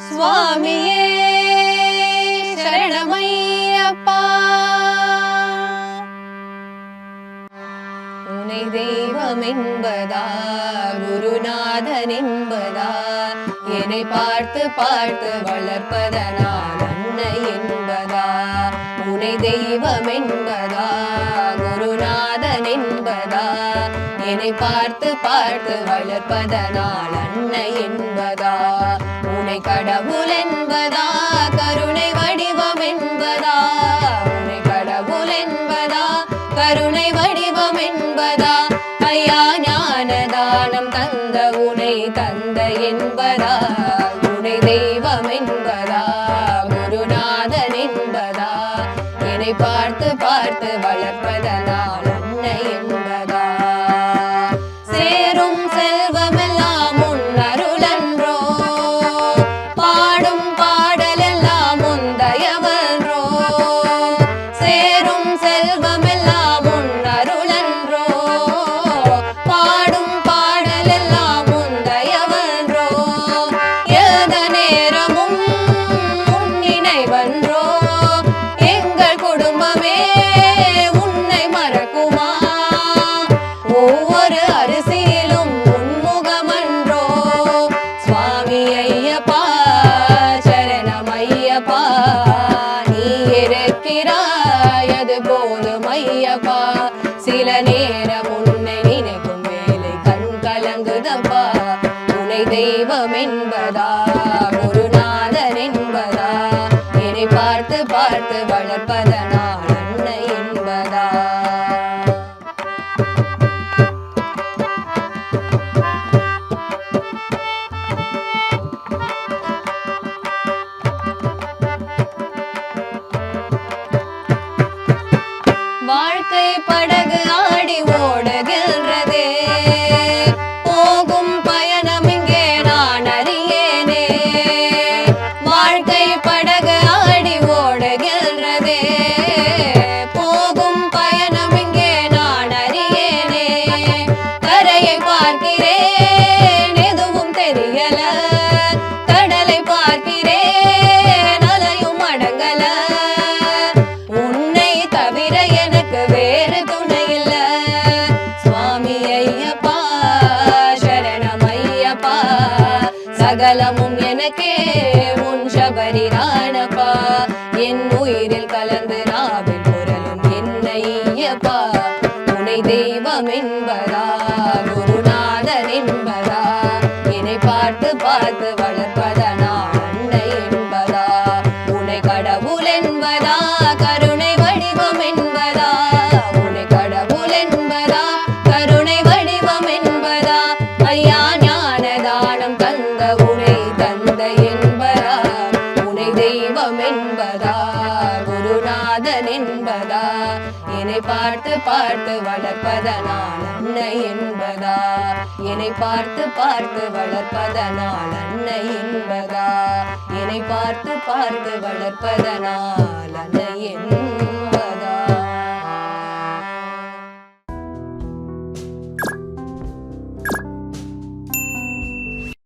சுவாமியே சரணமையப்பா. உனை தெய்வம் என்பதா குருநாதன் என்பதா என்னை பார்த்து பார்த்து வளர்ப்பதனால் அன்னை என்பதா. உனை தெய்வம் என்பதா குருநாதன் என்பதா என்னை பார்த்து பார்த்து வளர்ப்பதனால் அன்னை என்பதா. உனை கடவுள் என்பதா கருணை வடிவம் என்பதா. உனை கடவுள் என்பதா கருணை வடிவம் என்பதா. ஐயா ஞானதானம் தந்த உனை தந்த என்பதா. உனை தெய்வம் என்பதா குருநாதன் என்பதா என்னை பார்த்து பார்த்து வளர்ப்பதனால் அன்னை என்பதா. சேரும் செல்வமெல்லாம் உன் அருளன்றோ, பாடும் பாடலெல்லாம் உன் தயவன்றோ. சேரும் செல்வமெல்லாம் உன் அருளன்றோ, பாடும் பாடலெல்லாம் உன் தயவன்றோ. எந்த நேரமும் உன் நினைவன்றோ, எங்கள் குடும்பமே உன்னை மறக்குமா. ஒவ்வொரு அரிசியிலும் உன்முகமன்றோ. சுவாமி ஐயப்பா சரணம் ஐயப்பா. நீ இருக்கிறாய் அது போதும் ஐயப்பா. சில நேரம் உன்னை நினைக்கும் வேலை கண் கலங்குதப்பா. உனை தெய்வம் என்பதா குருநாதன் என்பதா என்னை பார்த்து பார்த்து வளர்ப்பதனால் அன்னை என்பதா. வாழ்க்கை படகு ஆடி ஓடுகின்றதே, போகும் பயணம் இங்கே நான் அறியேனே. வாழ்க்கை படகு ஆடி ஓடுகின்றதே, போகும் பயணம் இங்கே நான் அறியேனே. கரையை பார்க்கிறேன் எதுவும் தெரியல, கடலை பார்க்கிறேன் அலையும் அடங்கல. உன்னை தவிர எனக்கு வேறு துணை இல்ல. சுவாமி ஐயப்பா சரணம் ஐயப்பா. சகலமும் எனக்கே உன் சபரி ராணப்பா. என் உயிரில் கலந்து நாவில் குரலும் என்னை ஐயப்பா. உனை தெய்வம் என்பதா குருநாதன் என்பதா என்னை பார்த்து பார்த்து வளர்ப்பதனால் அன்னை என்பதா. உனை கடவுள் என்பதா கருணை வடிவம் என்பதா. உனை கடவுள் என்பதா கருணை வடிவம் என்பதா. ஐயா ஞானதானம் தந்த உனை தந்த என்பதா. உனை தெய்வம் என்பதா குருநாதன் என்பதா என்னை பார்த்து பார்த்து வளர்ப்பதனால் அன்னை என்பதா. என்னை பார்த்து பார்த்து வளர்ப்பதனால் அன்னை என்பதா. என்னை பார்த்து பார்த்து வளர்ப்பதனால் அன்னை